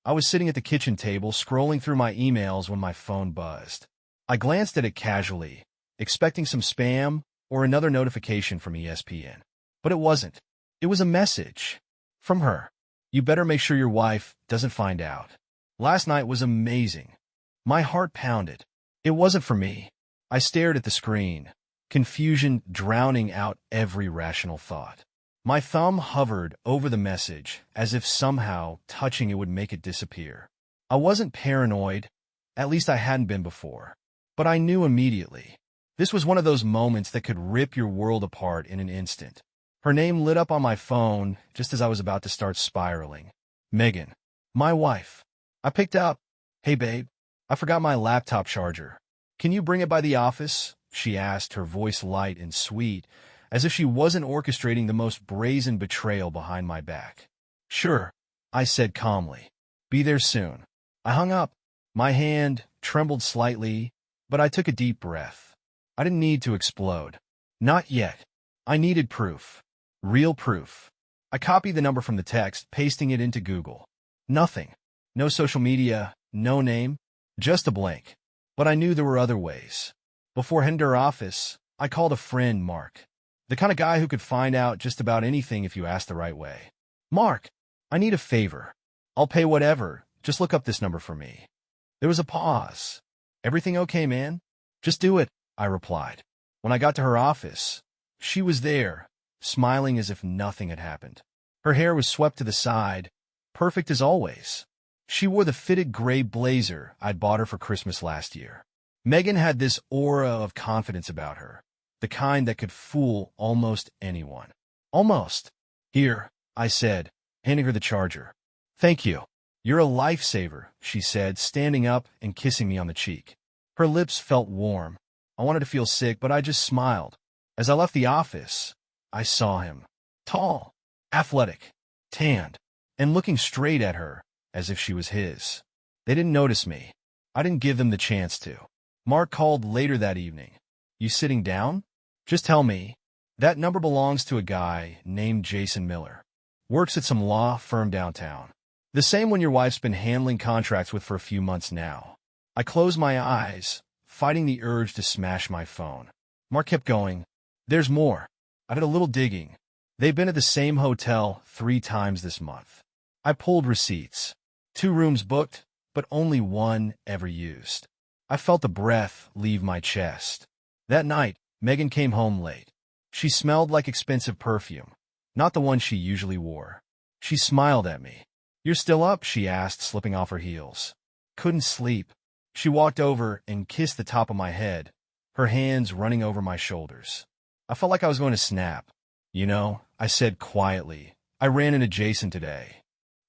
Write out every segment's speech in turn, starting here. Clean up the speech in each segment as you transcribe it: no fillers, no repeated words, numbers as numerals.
I was sitting at the kitchen table scrolling through my emails when my phone buzzed. I glanced at it casually, expecting some spam or another notification from ESPN. But it wasn't. It was a message. From her. You better make sure your wife doesn't find out. Last night was amazing. My heart pounded. It wasn't for me. I stared at the screen, confusion drowning out every rational thought. My thumb hovered over the message as if somehow touching it would make it disappear. I wasn't paranoid, at least I hadn't been before. But I knew immediately. This was one of those moments that could rip your world apart in an instant. Her name lit up on my phone just as I was about to start spiraling. Megan. My wife. I picked up. Hey, babe. I forgot my laptop charger. Can you bring it by the office? She asked, her voice light and sweet, as if she wasn't orchestrating the most brazen betrayal behind my back. Sure, I said calmly. Be there soon. I hung up. My hand trembled slightly, but I took a deep breath. I didn't need to explode. Not yet. I needed proof. Real proof. I copied the number from the text, pasting it into Google. Nothing. No social media, no name, just a blank. But I knew there were other ways. Before heading to her office, I called a friend, Mark. The kind of guy who could find out just about anything if you asked the right way. Mark, I need a favor. I'll pay whatever. Just look up this number for me. There was a pause. Everything okay, man? Just do it, I replied. When I got to her office, she was there, smiling as if nothing had happened. Her hair was swept to the side, perfect as always. She wore the fitted gray blazer I'd bought her for Christmas last year. Megan had this aura of confidence about her, the kind that could fool almost anyone. Almost. Here, I said, handing her the charger. Thank you. You're a lifesaver, she said, standing up and kissing me on the cheek. Her lips felt warm. I wanted to feel sick, but I just smiled. As I left the office, I saw him. Tall, athletic, tanned, and looking straight at her as if she was his. They didn't notice me. I didn't give them the chance to. Mark called later that evening. You sitting down? Just tell me. That number belongs to a guy named Jason Miller. Works at some law firm downtown. The same one your wife's been handling contracts with for a few months now. I closed my eyes, fighting the urge to smash my phone. Mark kept going. There's more. I did a little digging. They've been at the same hotel 3 times this month. I pulled receipts. 2 rooms booked, but only 1 ever used. I felt the breath leave my chest. That night, Megan came home late. She smelled like expensive perfume, not the one she usually wore. She smiled at me. You're still up? She asked, slipping off her heels. Couldn't sleep. She walked over and kissed the top of my head, her hands running over my shoulders. I felt like I was going to snap. You know, I said quietly, I ran into Jason today.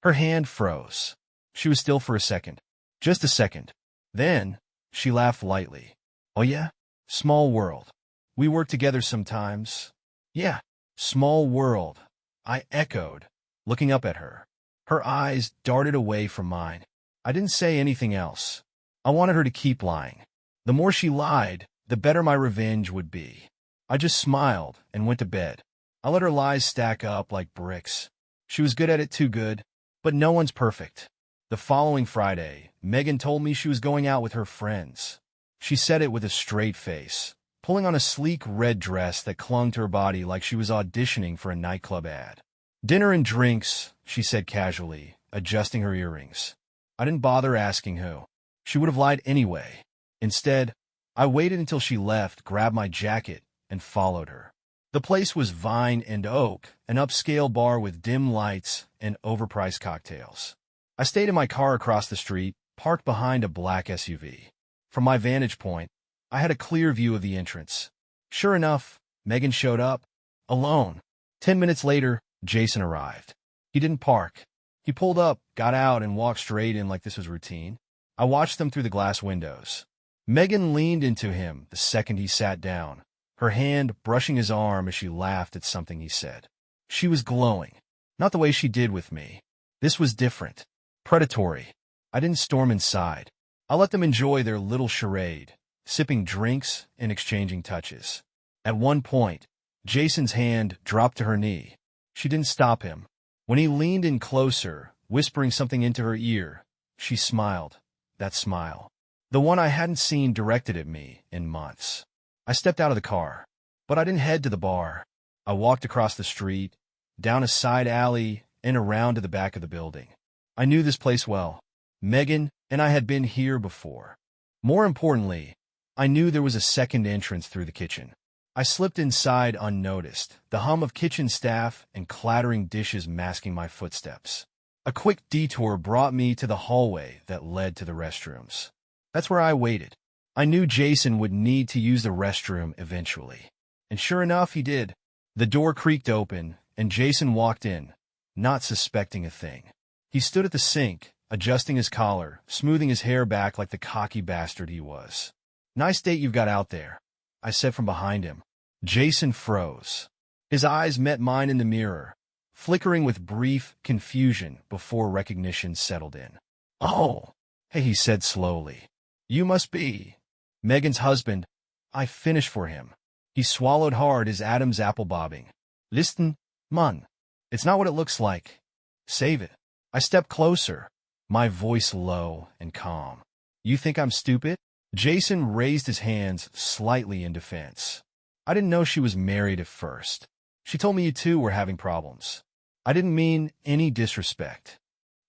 Her hand froze. She was still for a second. Just a second. Then, she laughed lightly. Oh yeah? Small world. We work together sometimes. Yeah, small world. I echoed, looking up at her. Her eyes darted away from mine. I didn't say anything else. I wanted her to keep lying. The more she lied, the better my revenge would be. I just smiled and went to bed. I let her lies stack up like bricks. She was good at it, too good. But no one's perfect. The following Friday, Megan told me she was going out with her friends. She said it with a straight face, pulling on a sleek red dress that clung to her body like she was auditioning for a nightclub ad. Dinner and drinks, she said casually, adjusting her earrings. I didn't bother asking who. She would have lied anyway. Instead, I waited until she left, grabbed my jacket, and followed her. The place was Vine and Oak, an upscale bar with dim lights and overpriced cocktails. I stayed in my car across the street, parked behind a black SUV. From my vantage point, I had a clear view of the entrance. Sure enough, Megan showed up, alone. 10 minutes later, Jason arrived. He didn't park. He pulled up, got out, and walked straight in like this was routine. I watched them through the glass windows. Megan leaned into him the second he sat down, her hand brushing his arm as she laughed at something he said. She was glowing. Not the way she did with me. This was different. Predatory. I didn't storm inside. I let them enjoy their little charade, sipping drinks and exchanging touches. At one point, Jason's hand dropped to her knee. She didn't stop him. When he leaned in closer, whispering something into her ear. She smiled. That smile. The one I hadn't seen directed at me in months. I stepped out of the car. But I didn't head to the bar. I walked across the street, down a side alley, and around to the back of the building. I knew this place well. Megan and I had been here before. More importantly, I knew there was a second entrance through the kitchen. I slipped inside unnoticed, the hum of kitchen staff and clattering dishes masking my footsteps. A quick detour brought me to the hallway that led to the restrooms. That's where I waited. I knew Jason would need to use the restroom eventually. And sure enough, he did. The door creaked open, and Jason walked in, not suspecting a thing. He stood at the sink, adjusting his collar, smoothing his hair back like the cocky bastard he was. "Nice date you've got out there," I said from behind him. Jason froze. His eyes met mine in the mirror, flickering with brief confusion before recognition settled in. "Oh, hey," he said slowly. "You must be Megan's husband." I finished for him. He swallowed hard, his Adam's apple bobbing. "Listen, man, it's not what it looks like. Save it." I stepped closer, my voice low and calm. "You think I'm stupid?" Jason raised his hands slightly in defense. "I didn't know she was married at first. She told me you two were having problems." I didn't mean any disrespect.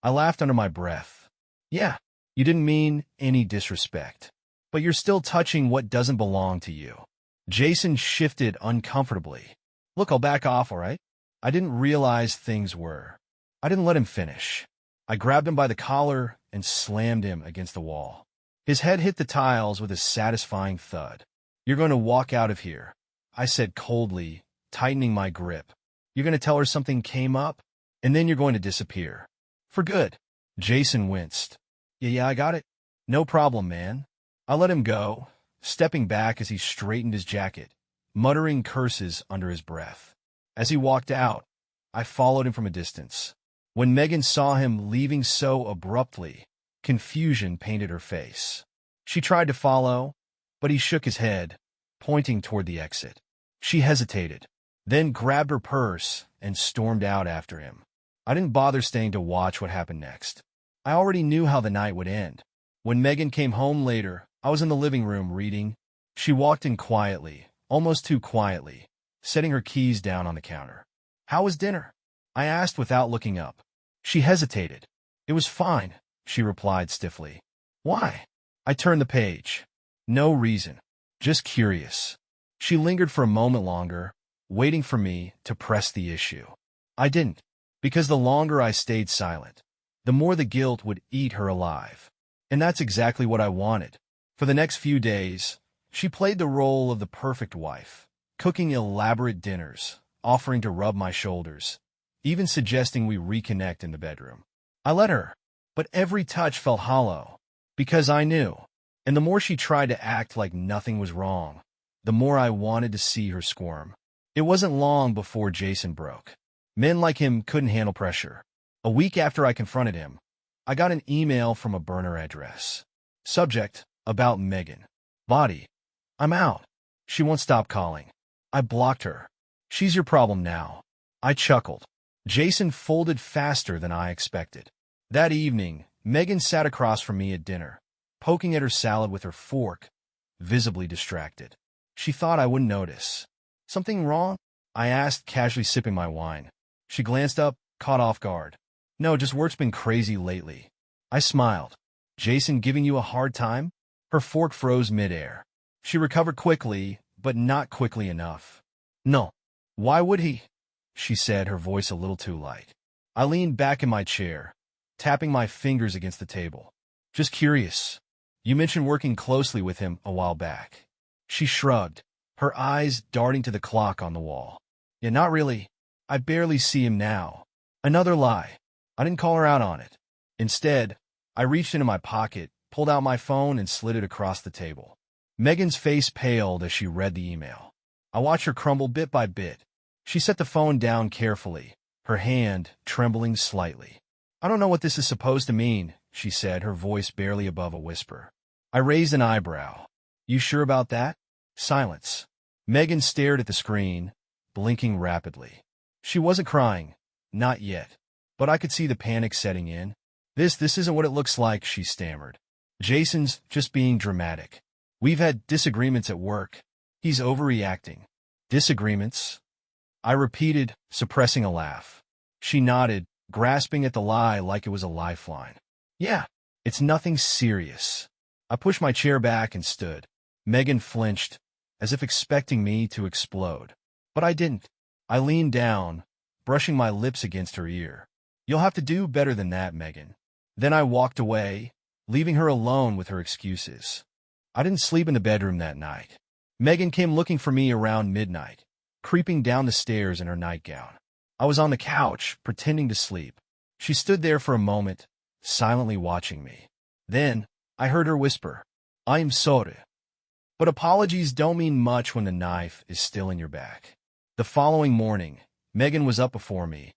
I laughed under my breath. "Yeah, you didn't mean any disrespect. But you're still touching what doesn't belong to you." Jason shifted uncomfortably. "Look, I'll back off, all right?" I didn't realize things were. I didn't let him finish. I grabbed him by the collar and slammed him against the wall. His head hit the tiles with a satisfying thud. "You're going to walk out of here," I said coldly, tightening my grip. "You're going to tell her something came up, and then you're going to disappear. For good." Jason winced. Yeah, I got it. "No problem, man." I let him go, stepping back as he straightened his jacket, muttering curses under his breath. As he walked out, I followed him from a distance. When Megan saw him leaving so abruptly, confusion painted her face. She tried to follow, but he shook his head, pointing toward the exit. She hesitated, then grabbed her purse and stormed out after him. I didn't bother staying to watch what happened next. I already knew how the night would end. When Megan came home later, I was in the living room reading. She walked in quietly, almost too quietly, setting her keys down on the counter. "How was dinner?" I asked without looking up. She hesitated. "It was fine," she replied stiffly. "Why?" I turned the page. "No reason. Just curious." She lingered for a moment longer, waiting for me to press the issue. I didn't, because the longer I stayed silent, the more the guilt would eat her alive. And that's exactly what I wanted. For the next few days, she played the role of the perfect wife, cooking elaborate dinners, offering to rub my shoulders, even suggesting we reconnect in the bedroom. I let her, but every touch felt hollow, because I knew. And the more she tried to act like nothing was wrong, the more I wanted to see her squirm. It wasn't long before Jason broke. Men like him couldn't handle pressure. A week after I confronted him, I got an email from a burner address. Subject, about Megan. Body, I'm out. She won't stop calling. I blocked her. She's your problem now. I chuckled. Jason folded faster than I expected. That evening, Megan sat across from me at dinner, poking at her salad with her fork, visibly distracted. She thought I wouldn't notice. "Something wrong?" I asked, casually sipping my wine. She glanced up, caught off guard. "No, just work's been crazy lately." I smiled. "Jason giving you a hard time?" Her fork froze midair. She recovered quickly, but not quickly enough. "No. Why would he?" she said, her voice a little too light. I leaned back in my chair, tapping my fingers against the table. "Just curious. You mentioned working closely with him a while back." She shrugged, her eyes darting to the clock on the wall. "Yeah, not really. I barely see him now." Another lie. I didn't call her out on it. Instead, I reached into my pocket, pulled out my phone, and slid it across the table. Megan's face paled as she read the email. I watched her crumble bit by bit. She set the phone down carefully, her hand trembling slightly. "I don't know what this is supposed to mean," she said, her voice barely above a whisper. I raised an eyebrow. "You sure about that?" Silence. Megan stared at the screen, blinking rapidly. She wasn't crying. Not yet. but I could see the panic setting in. This isn't what it looks like, she stammered. Jason's just being dramatic. We've had disagreements at work. He's overreacting. Disagreements? I repeated, suppressing a laugh. She nodded, grasping at the lie like it was a lifeline. Yeah, it's nothing serious. I pushed my chair back and stood. Megan flinched, as if expecting me to explode. But I didn't. I leaned down, brushing my lips against her ear. You'll have to do better than that, Megan. Then I walked away, leaving her alone with her excuses. I didn't sleep in the bedroom that night. Megan came looking for me around midnight, creeping down the stairs in her nightgown. I was on the couch, pretending to sleep. She stood there for a moment, silently watching me. Then, I heard her whisper, "I'm sorry." But apologies don't mean much when the knife is still in your back. The following morning, Megan was up before me,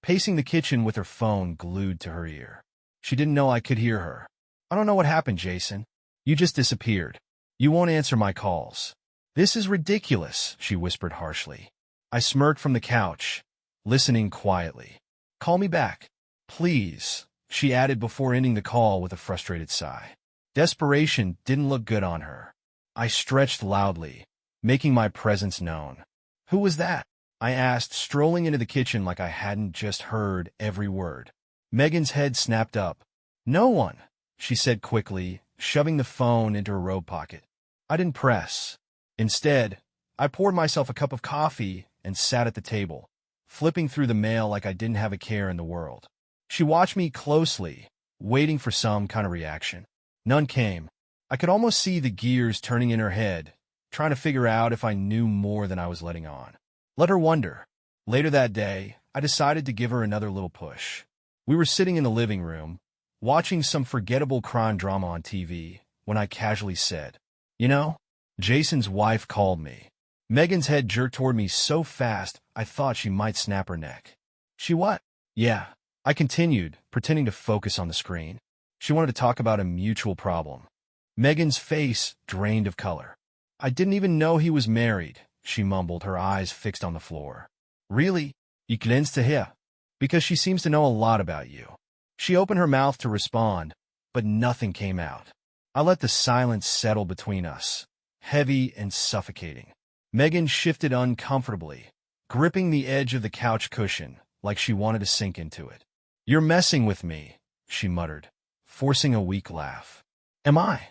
pacing the kitchen with her phone glued to her ear. She didn't know I could hear her. "I don't know what happened, Jason. You just disappeared. You won't answer my calls." "This is ridiculous," she whispered harshly. I smirked from the couch, listening quietly. "Call me back, please," she added before ending the call with a frustrated sigh. Desperation didn't look good on her. I stretched loudly, making my presence known. "Who was that?" I asked, strolling into the kitchen like I hadn't just heard every word. Megan's head snapped up. "No one," she said quickly, shoving the phone into her robe pocket. I didn't press. Instead, I poured myself a cup of coffee and sat at the table, flipping through the mail like I didn't have a care in the world. She watched me closely, waiting for some kind of reaction. None came. I could almost see the gears turning in her head, trying to figure out if I knew more than I was letting on. Let her wonder. Later that day, I decided to give her another little push. We were sitting in the living room, watching some forgettable crime drama on TV, when I casually said, "You know, Jason's wife called me." Megan's head jerked toward me so fast I thought she might snap her neck. "She what?" "Yeah," I continued, pretending to focus on the screen. "She wanted to talk about a mutual problem." Megan's face drained of color. "I didn't even know he was married," she mumbled, her eyes fixed on the floor. "Really? You glänzt to her?" "Because she seems to know a lot about you." She opened her mouth to respond, but nothing came out. I let the silence settle between us, heavy and suffocating. Megan shifted uncomfortably, gripping the edge of the couch cushion like she wanted to sink into it. "You're messing with me," she muttered, forcing a weak laugh. "Am I?"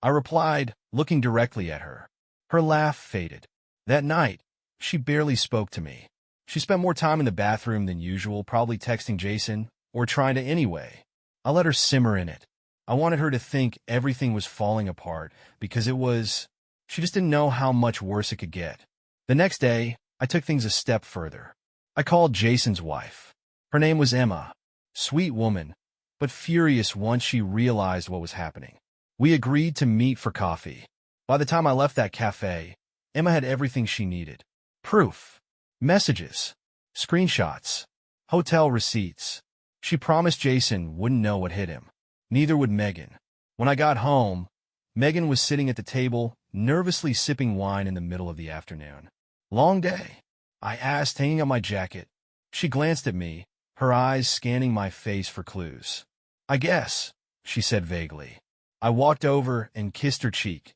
I replied, looking directly at her. Her laugh faded. That night, she barely spoke to me. She spent more time in the bathroom than usual, probably texting Jason, or trying to anyway. I let her simmer in it. I wanted her to think everything was falling apart, because it was. She just didn't know how much worse it could get. The next day, I took things a step further. I called Jason's wife. Her name was Emma. Sweet woman, but furious once she realized what was happening. We agreed to meet for coffee. By the time I left that cafe, Emma had everything she needed. Proof. Messages. Screenshots. Hotel receipts. She promised Jason wouldn't know what hit him. Neither would Megan. When I got home, Megan was sitting at the table, nervously sipping wine in the middle of the afternoon. "Long day?" I asked, hanging up my jacket. She glanced at me, her eyes scanning my face for clues. "I guess," she said vaguely. I walked over and kissed her cheek,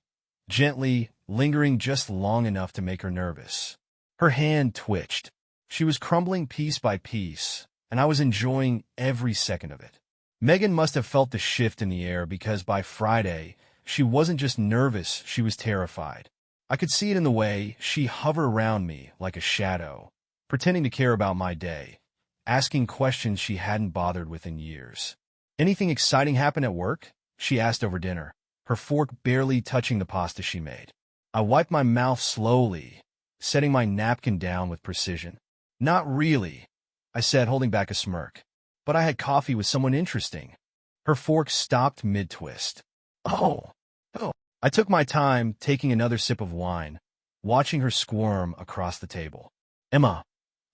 gently, lingering just long enough to make her nervous. Her hand twitched. She was crumbling piece by piece, and I was enjoying every second of it. Megan must have felt the shift in the air because by Friday, she wasn't just nervous, she was terrified. I could see it in the way she hovered around me like a shadow, pretending to care about my day, asking questions she hadn't bothered with in years. "Anything exciting happen at work?" she asked over dinner, her fork barely touching the pasta she made. I wiped my mouth slowly, setting my napkin down with precision. "Not really," I said, holding back a smirk. "But I had coffee with someone interesting." Her fork stopped mid-twist. Oh. I took my time, taking another sip of wine, watching her squirm across the table. "Emma,"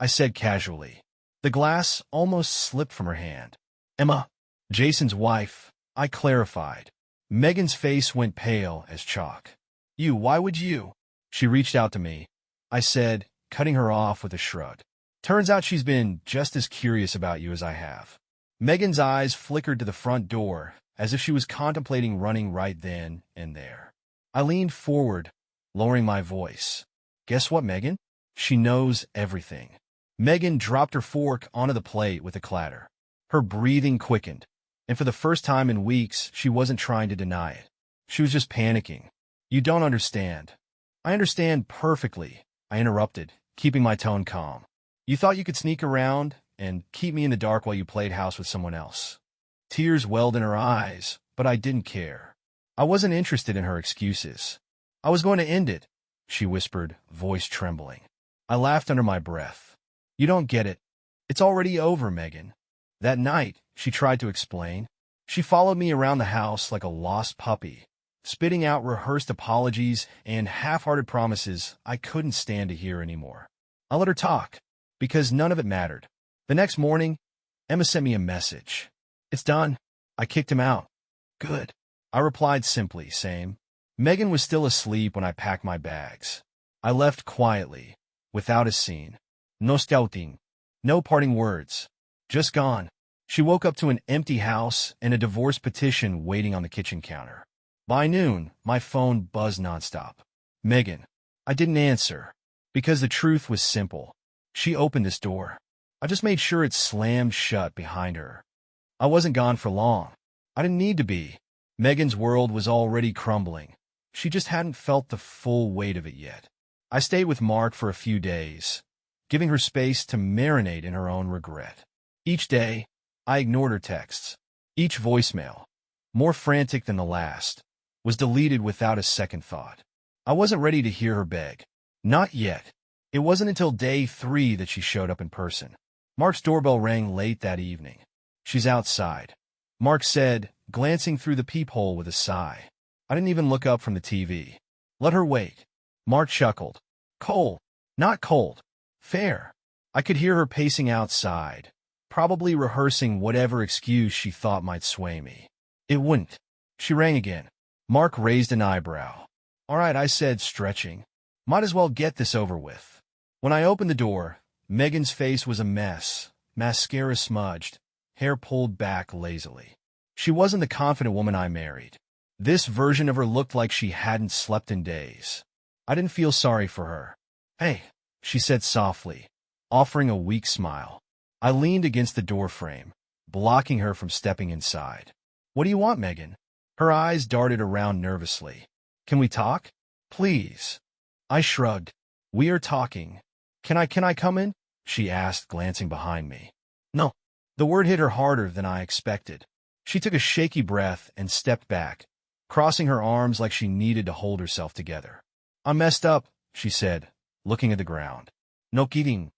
I said casually. The glass almost slipped from her hand. "Emma, Jason's wife," I clarified. Megan's face went pale as chalk. "Why would you?" She reached out to me. I said, cutting her off with a shrug. Turns out she's been just as curious about you as I have. Megan's eyes flickered to the front door, as if she was contemplating running right then and there. I leaned forward, lowering my voice. Guess what, Megan? She knows everything. Megan dropped her fork onto the plate with a clatter. Her breathing quickened, and for the first time in weeks, she wasn't trying to deny it. She was just panicking. You don't understand. I understand perfectly, I interrupted, keeping my tone calm. You thought you could sneak around and keep me in the dark while you played house with someone else. Tears welled in her eyes, but I didn't care. I wasn't interested in her excuses. I was going to end it, she whispered, voice trembling. I laughed under my breath. You don't get it. It's already over, Megan. That night, she tried to explain. She followed me around the house like a lost puppy, spitting out rehearsed apologies and half-hearted promises I couldn't stand to hear anymore. I let her talk, because none of it mattered. The next morning, Emma sent me a message. It's done. I kicked him out. Good. I replied simply, same. Megan was still asleep when I packed my bags. I left quietly, without a scene. No scouting. No parting words. Just gone. She woke up to an empty house and a divorce petition waiting on the kitchen counter. By noon, my phone buzzed nonstop. Megan. I didn't answer, because the truth was simple. She opened this door. I just made sure it slammed shut behind her. I wasn't gone for long. I didn't need to be. Megan's world was already crumbling. She just hadn't felt the full weight of it yet. I stayed with Mark for a few days, giving her space to marinate in her own regret. Each day, I ignored her texts. Each voicemail, more frantic than the last, was deleted without a second thought. I wasn't ready to hear her beg. Not yet. It wasn't until day 3 that she showed up in person. Mark's doorbell rang late that evening. She's outside, Mark said, glancing through the peephole with a sigh. I didn't even look up from the TV. Let her wait. Mark chuckled. Cold. Not cold. Fair. I could hear her pacing outside, probably rehearsing whatever excuse she thought might sway me. It wouldn't. She rang again. Mark raised an eyebrow. All right, I said, stretching. Might as well get this over with. When I opened the door, Megan's face was a mess, mascara smudged, hair pulled back lazily. She wasn't the confident woman I married. This version of her looked like she hadn't slept in days. I didn't feel sorry for her. Hey, she said softly, offering a weak smile. I leaned against the doorframe, blocking her from stepping inside. What do you want, Megan? Her eyes darted around nervously. Can we talk? Please. I shrugged. We are talking. Can I come in? She asked, glancing behind me. No. The word hit her harder than I expected. She took a shaky breath and stepped back, crossing her arms like she needed to hold herself together. I messed up, she said, looking at the ground. No kidding.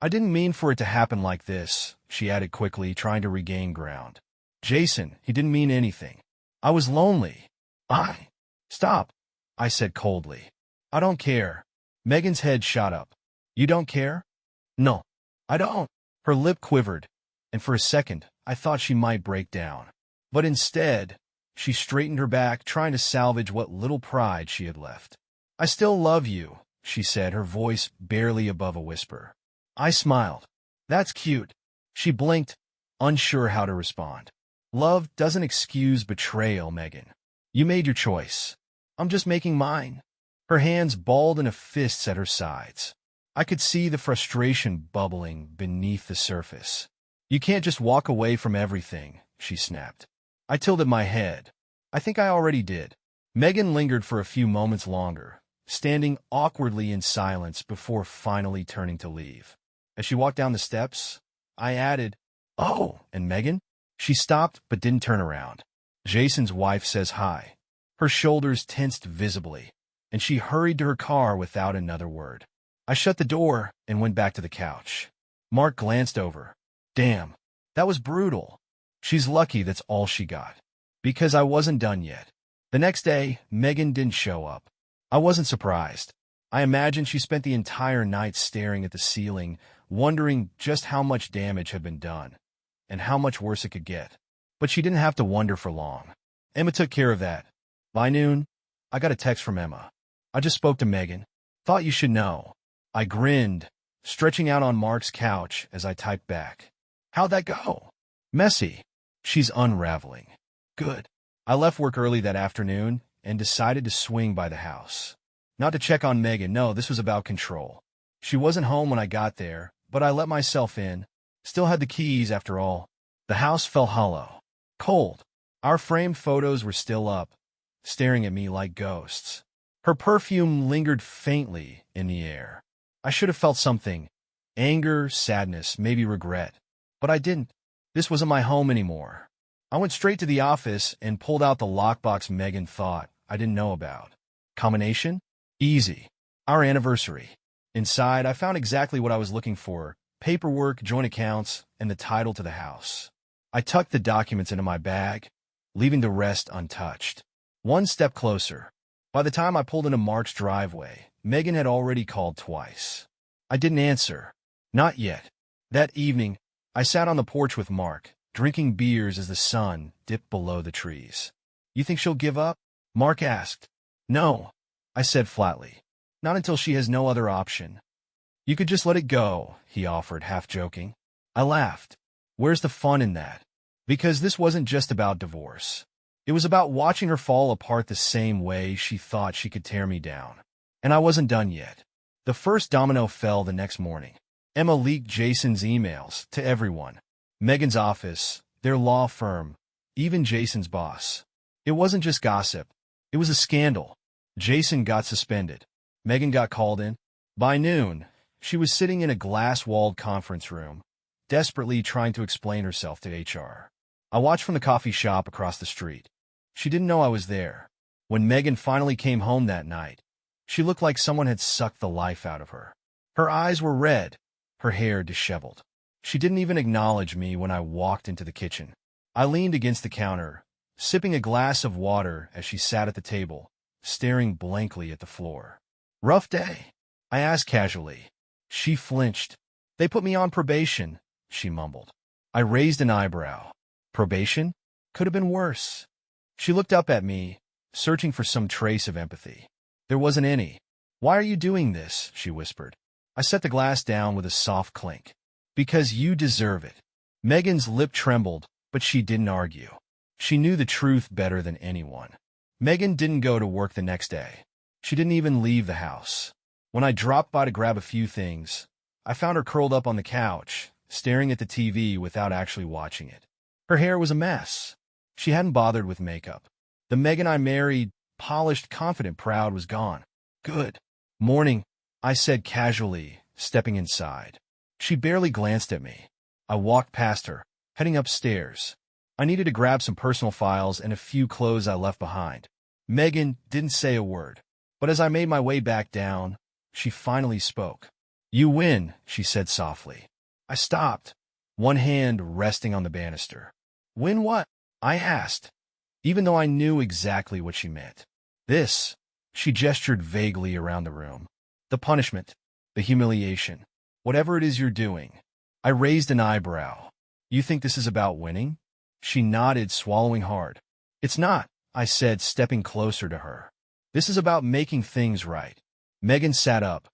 I didn't mean for it to happen like this, she added quickly, trying to regain ground. Jason, he didn't mean anything. I was lonely. Stop, I said coldly. I don't care. Megan's head shot up. You don't care? No, I don't. Her lip quivered, and for a second, I thought she might break down. But instead, she straightened her back, trying to salvage what little pride she had left. I still love you, she said, her voice barely above a whisper. I smiled. That's cute. She blinked, unsure how to respond. Love doesn't excuse betrayal, Megan. You made your choice. I'm just making mine. Her hands balled into fists at her sides. I could see the frustration bubbling beneath the surface. You can't just walk away from everything, she snapped. I tilted my head. I think I already did. Megan lingered for a few moments longer, standing awkwardly in silence before finally turning to leave. As she walked down the steps, I added, Oh, and Megan? She stopped but didn't turn around. Jason's wife says hi. Her shoulders tensed visibly, and she hurried to her car without another word. I shut the door and went back to the couch. Mark glanced over. Damn, that was brutal. She's lucky that's all she got. Because I wasn't done yet. The next day, Megan didn't show up. I wasn't surprised. I imagined she spent the entire night staring at the ceiling, wondering just how much damage had been done, and how much worse it could get. But she didn't have to wonder for long. Emma took care of that. By noon, I got a text from Emma. I just spoke to Megan. Thought you should know. I grinned, stretching out on Mark's couch as I typed back. How'd that go? Messy. She's unraveling. Good. I left work early that afternoon and decided to swing by the house. Not to check on Megan, no, this was about control. She wasn't home when I got there, but I let myself in. Still had the keys after all. The house felt hollow. Cold. Our framed photos were still up, staring at me like ghosts. Her perfume lingered faintly in the air. I should have felt something. Anger, sadness, maybe regret. But I didn't. This wasn't my home anymore. I went straight to the office and pulled out the lockbox Megan thought I didn't know about. Combination? Easy. Our anniversary. Inside, I found exactly what I was looking for: paperwork, joint accounts, and the title to the house. I tucked the documents into my bag, leaving the rest untouched. One step closer. By the time I pulled into Mark's driveway, Megan had already called twice. I didn't answer. Not yet. That evening, I sat on the porch with Mark, drinking beers as the sun dipped below the trees. You think she'll give up? Mark asked. No, I said flatly. Not until she has no other option. You could just let it go, he offered, half joking. I laughed. Where's the fun in that? Because this wasn't just about divorce. It was about watching her fall apart the same way she thought she could tear me down. And I wasn't done yet. The first domino fell the next morning. Emma leaked Jason's emails to everyone. Megan's office, their law firm, even Jason's boss. It wasn't just gossip. It was a scandal. Jason got suspended. Megan got called in. By noon, she was sitting in a glass-walled conference room, desperately trying to explain herself to HR. I watched from the coffee shop across the street. She didn't know I was there. When Megan finally came home that night, she looked like someone had sucked the life out of her. Her eyes were red, her hair disheveled. She didn't even acknowledge me when I walked into the kitchen. I leaned against the counter, sipping a glass of water as she sat at the table, staring blankly at the floor. Rough day? I asked casually. She flinched. They put me on probation, she mumbled. I raised an eyebrow. Probation? Could have been worse. She looked up at me, searching for some trace of empathy. There wasn't any. Why are you doing this? She whispered. I set the glass down with a soft clink. Because you deserve it. Megan's lip trembled, but she didn't argue. She knew the truth better than anyone. Megan didn't go to work the next day. She didn't even leave the house. When I dropped by to grab a few things, I found her curled up on the couch, staring at the TV without actually watching it. Her hair was a mess. She hadn't bothered with makeup. The Megan I married, polished, confident, proud, was gone. Good morning, I said casually, stepping inside. She barely glanced at me. I walked past her, heading upstairs. I needed to grab some personal files and a few clothes I left behind. Megan didn't say a word, but as I made my way back down, she finally spoke. You win, she said softly. I stopped, one hand resting on the banister. Win what? I asked, even though I knew exactly what she meant. This, she gestured vaguely around the room. The punishment, the humiliation, whatever it is you're doing. I raised an eyebrow. You think this is about winning? She nodded, swallowing hard. It's not, I said, stepping closer to her. This is about making things right. Megan sat up,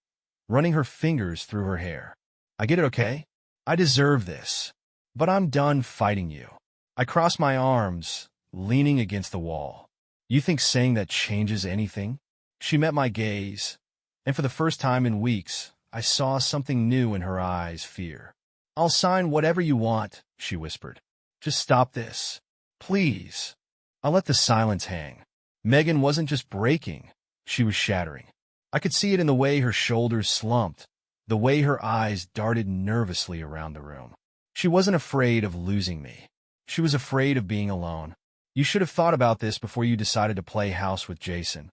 running her fingers through her hair. I get it, okay? I deserve this. But I'm done fighting you. I crossed my arms, leaning against the wall. You think saying that changes anything? She met my gaze, and for the first time in weeks, I saw something new in her eyes: fear. I'll sign whatever you want, she whispered. Just stop this. Please. I let the silence hang. Megan wasn't just breaking, she was shattering. I could see it in the way her shoulders slumped, the way her eyes darted nervously around the room. She wasn't afraid of losing me. She was afraid of being alone. You should have thought about this before you decided to play house with Jason,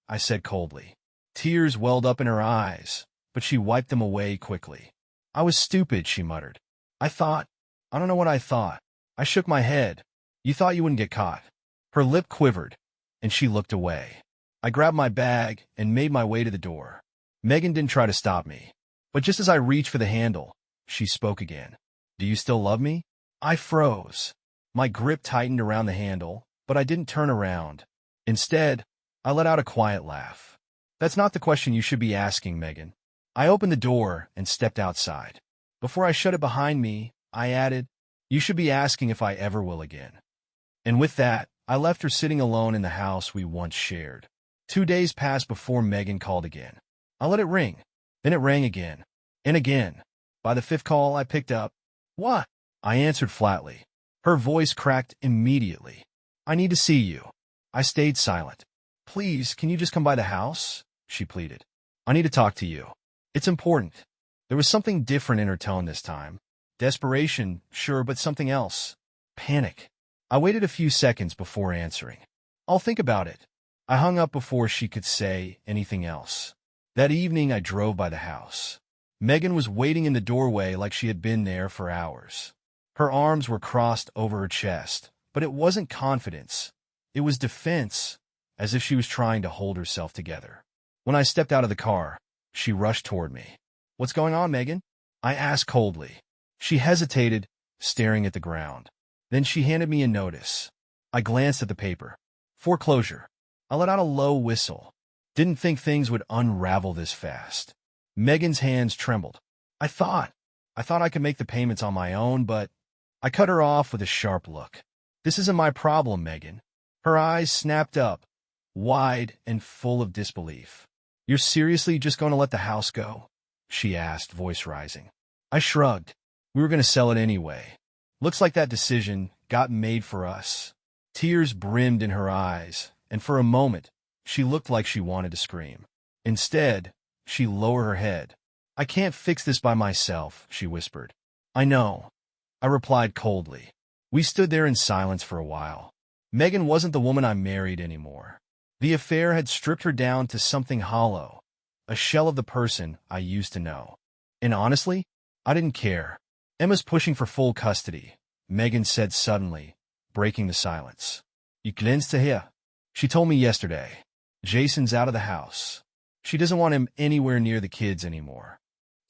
I said coldly. Tears welled up in her eyes, but she wiped them away quickly. I was stupid, she muttered. I don't know what I thought. I shook my head. You thought you wouldn't get caught. Her lip quivered, and she looked away. I grabbed my bag and made my way to the door. Megan didn't try to stop me, but just as I reached for the handle, she spoke again. Do you still love me? I froze. My grip tightened around the handle, but I didn't turn around. Instead, I let out a quiet laugh. That's not the question you should be asking, Megan. I opened the door and stepped outside. Before I shut it behind me, I added, "You should be asking if I ever will again." And with that, I left her sitting alone in the house we once shared. 2 days passed before Megan called again. I let it ring. Then it rang again. And again. By the fifth call, I picked up. "What?" I answered flatly. Her voice cracked immediately. "I need to see you." I stayed silent. "Please, can you just come by the house?" she pleaded. "I need to talk to you. It's important." There was something different in her tone this time. Desperation, sure, but something else. Panic. I waited a few seconds before answering. "I'll think about it." I hung up before she could say anything else. That evening, I drove by the house. Megan was waiting in the doorway like she had been there for hours. Her arms were crossed over her chest, but it wasn't confidence. It was defense, as if she was trying to hold herself together. When I stepped out of the car, she rushed toward me. "What's going on, Megan?" I asked coldly. She hesitated, staring at the ground. Then she handed me a notice. I glanced at the paper. Foreclosure. I let out a low whistle. Didn't think things would unravel this fast. Megan's hands trembled. I thought I could make the payments on my own, but I cut her off with a sharp look. "This isn't my problem, Megan." Her eyes snapped up, wide and full of disbelief. "You're seriously just going to let the house go?" she asked, voice rising. I shrugged. We were going to sell it anyway. Looks like that decision got made for us. Tears brimmed in her eyes, and for a moment, she looked like she wanted to scream. Instead, she lowered her head. "I can't fix this by myself," she whispered. "I know," I replied coldly. We stood there in silence for a while. Megan wasn't the woman I married anymore. The affair had stripped her down to something hollow, a shell of the person I used to know. And honestly, I didn't care. "Emma's pushing for full custody," Megan said suddenly, breaking the silence. "You glens to hear." She told me yesterday. "Jason's out of the house. She doesn't want him anywhere near the kids anymore."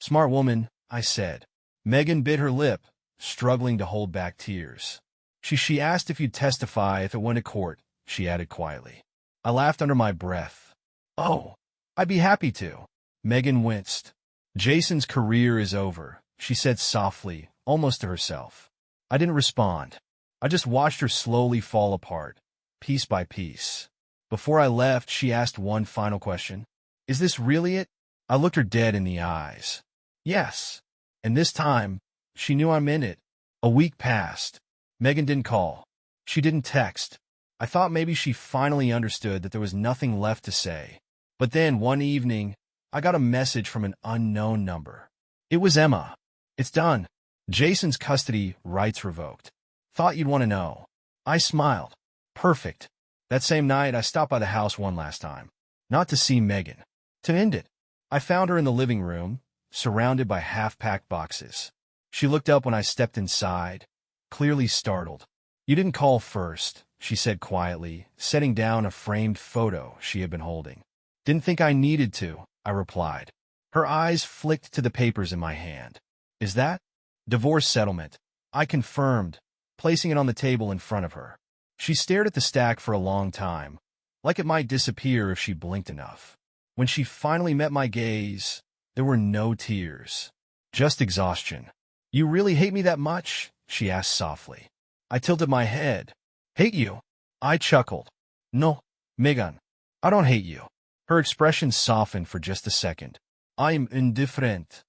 "Smart woman," I said. Megan bit her lip, struggling to hold back tears. She asked if you'd testify if it went to court," she added quietly. I laughed under my breath. "Oh, I'd be happy to." Megan winced. "Jason's career is over," she said softly, almost to herself. I didn't respond. I just watched her slowly fall apart, piece by piece. Before I left, she asked one final question. "Is this really it?" I looked her dead in the eyes. "Yes." And this time, she knew I meant it. A week passed. Megan didn't call. She didn't text. I thought maybe she finally understood that there was nothing left to say. But then, one evening, I got a message from an unknown number. It was Emma. "It's done. Jason's custody rights revoked. Thought you'd want to know." I smiled. Perfect. That same night, I stopped by the house one last time. Not to see Megan. To end it. I found her in the living room, surrounded by half-packed boxes. She looked up when I stepped inside, clearly startled. "You didn't call first," she said quietly, setting down a framed photo she had been holding. "Didn't think I needed to," I replied. Her eyes flicked to the papers in my hand. "Is that?" "Divorce settlement," I confirmed, placing it on the table in front of her. She stared at the stack for a long time, like it might disappear if she blinked enough. When she finally met my gaze, there were no tears, just exhaustion. "You really hate me that much?" she asked softly. I tilted my head. "Hate you?" I chuckled. "No, Megan, I don't hate you." Her expression softened for just a second. "I'm indifferent."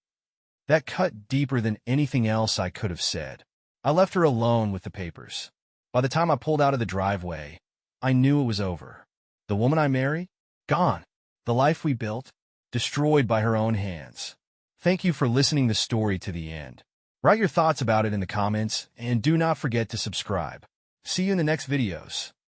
That cut deeper than anything else I could have said. I left her alone with the papers. By the time I pulled out of the driveway, I knew it was over. The woman I married? Gone. The life we built? Destroyed by her own hands. Thank you for listening the story to the end. Write your thoughts about it in the comments, and do not forget to subscribe. See you in the next videos.